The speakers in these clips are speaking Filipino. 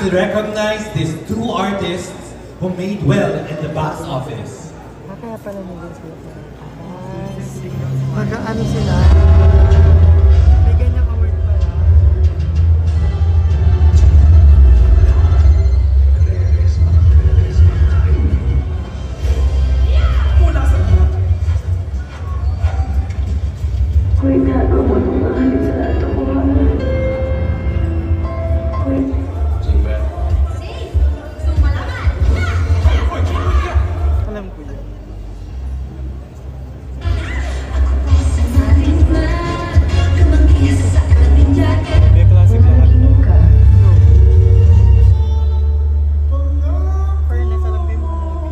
to recognize these two artists who made well in the box office. Kaya pala nila sila. Mag-ano sila? May ganyang award pala. Mula sa Kung itago mo nung mahalin sa lahat ng buhay. Alam ko yun. May classic lahat. Fairness, alam ko yung mga movie.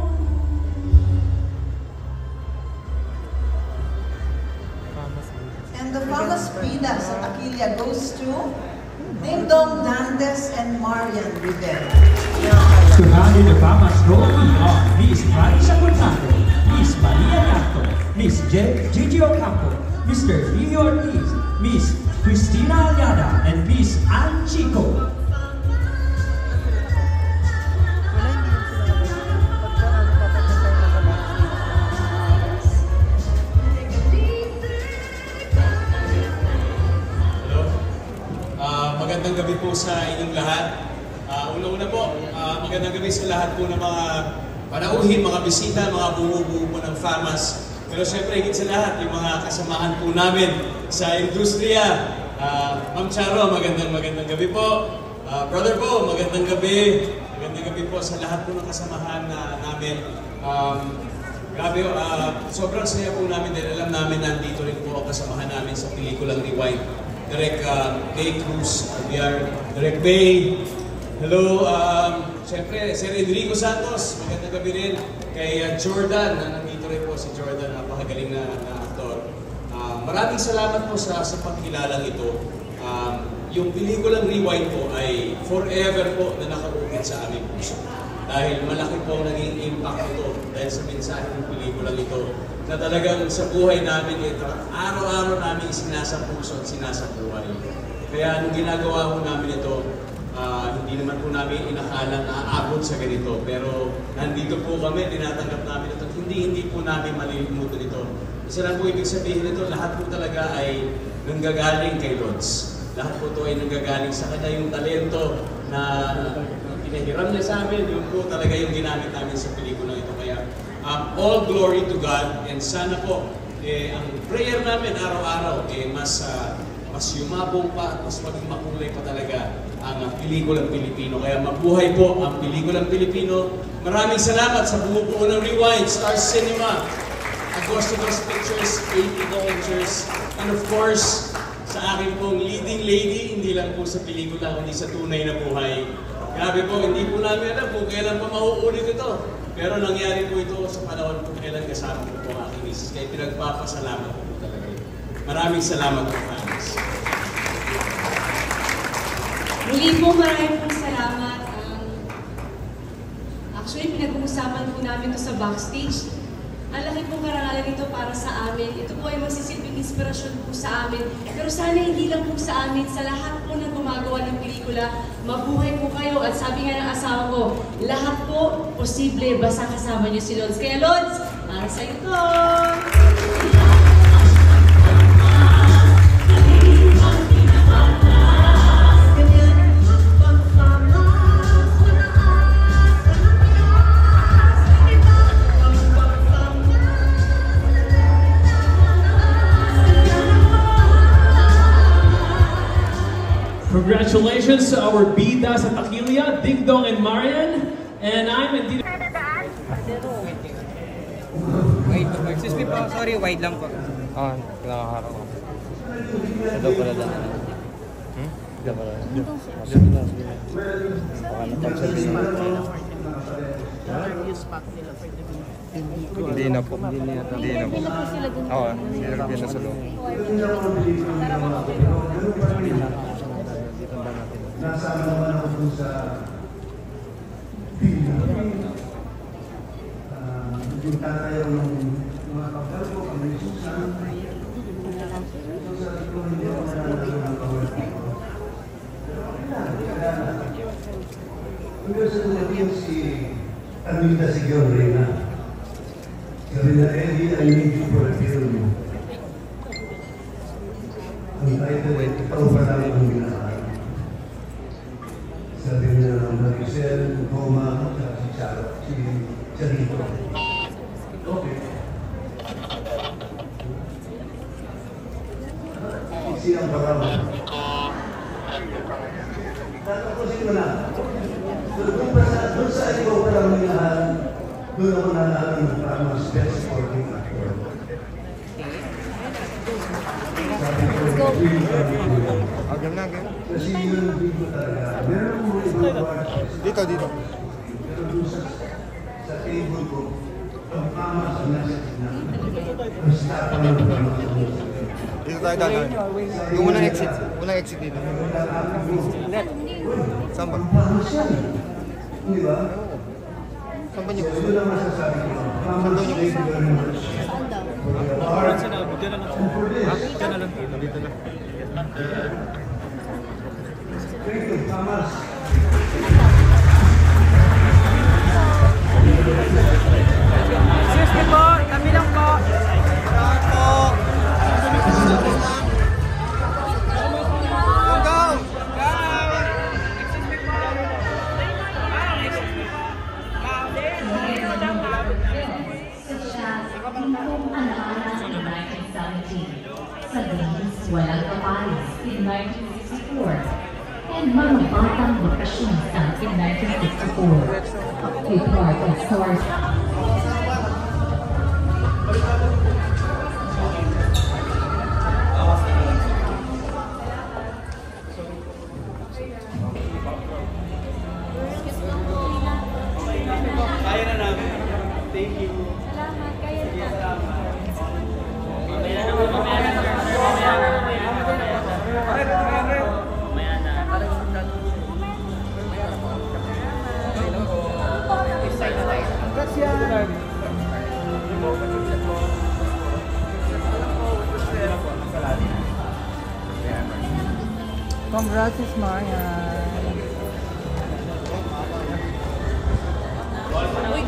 And the famous bida sa Taquilla goes to Ding Dong Dantes and Marian Rivera. To handle the famous trophy are Miss Marisa Cortado, Miss Maria Canto, Miss Gigi Ocampo, Mr. Rio Ortiz, Miss Cristina Aliada, and Miss Ann Chico. Wala, hindi yun sila nabalik. Pagka ano, papapunta yung nabalik. Hello. Magandang gabi po sa inyong lahat. Una-una po, magandang gabi sa lahat po ng mga panauhin, mga bisita, mga bumubuo po ng FAMAS. Pero syempre, higit sa lahat, yung mga kasamahan po namin sa industriya. Ma'am Charo, magandang gabi po. Brother po, magandang gabi. Magandang gabi po sa lahat po ng kasamahan namin. Grabe, sobrang saya po namin dahil alam namin nandito rin po ang kasamahan namin sa pelikulang Rewind. Direk Bay Cruz, Direk Bay. Hello, siyempre, Sir Enrico Santos, magandang gabi rin. Kay Jordan, nandito rin po si Jordan, napakagaling na aktor. Maraming salamat po sa pagkilalang ito. Yung pelikulang Rewind po ay forever po na nakaukit sa aming puso. Dahil malaki po naging impact ito dahil sa mensahe ng pelikulang ito na talagang sa buhay namin ito, araw-araw namin sinasapuso at sinasabuhay. Kaya nung ginagawa ko namin ito, hindi naman po namin inakalang aabot sa ganito. Pero nandito po kami, tinatanggap namin ito. Hindi po namin malilimutan ito. Isa lang po ibig sabihin nito, lahat po talaga ay nanggagaling kay Lods. Lahat po ito ay nanggagaling sa kanya, yung talento na pinahiram niya sa amin, yun po talaga yung ginamit namin sa pelikula ito. Kaya all glory to God, and sana po, ang prayer namin araw-araw, mas yumabong pa at mas maging makulay pa talaga ang pelikulang Pilipino. Kaya mabuhay po ang pelikulang Pilipino. Maraming salamat sa bumubuo ng Rewind, Star Cinema, Agostos Pictures, 80 Pictures, and of course, sa akin pong leading lady, hindi lang po sa pelikula, kundi sa tunay na buhay. Grabe po, hindi po namin alam kung kailan pa mauulit ito. Pero nangyari po ito sa panahon kung kailan kasama ko po ang aking misis. Kaya pinagpapasalamat po talaga yun. Maraming salamat po, fans. Muli po, maraming pong salamat. Actually, pinag-uusapan po namin ito sa backstage. Ang laki pong karangalan nito para sa amin. Ito po ay magsisilbing inspirasyon po sa amin. Pero sana hindi lang po sa amin, sa lahat po ng gumagawa ng pelikula, mabuhay po kayo. At sabi nga ng asawa ko, lahat po posible basta kasama niyo si Lods. Kaya Lods, para sa ito! Congratulations to our bida sa Taquilla, Ding Dong and Marian. And I'm indeed... Wait, excuse me po, sorry, wide lang po. Nakakaharap ko. Ito pala dyan. Ito pala. Baka napagsabihin. Hindi na po. Hindi na po. Oo, hindi na sa loob. Nasama naman ako dun sa yung tatayaw ng mga kapal ko, ang may susan. Ito sa ito, hindi ako nalalaman ng kawal. Pero kailangan. Hanggang sa dumating si Arminda Sigion Reyna. Sabi na, Eddie, I need you for a film. Ang title ay ikaw pa lang ang ginaan. Sabi niya, Maricel, Roma, at si Charito. Okay. Siyang parang. Tatapusin mo na. Doon sa ikaw pa lang ang ginaan, doon ako nalaman ng tamang best supporting actor. Kasi yun ang video talaga. Meron mo ibang artist. Dito. Pero doon sa table ko, ang tama sa nasa tignan. Mas tapang ang tama sa nasa tignan. Dito tayo dadaan. Yung unang exit. Unang exit dito. Saan ba? Ang pamas yan. Di ba? Saan ba niyo? So, yun ang masasabi ko. Pamas, thank you very much. For your art. And for this. Dito na. Thank you, Pamas. Excuse me po, kami lang po. Sa Greece, walang kapalis in 1964, and mga batang bakasyonista in 1964. A part of source. Kaya na namin. Thank you. Salamat, kaya na. Congrats, Sis Marian. Uy,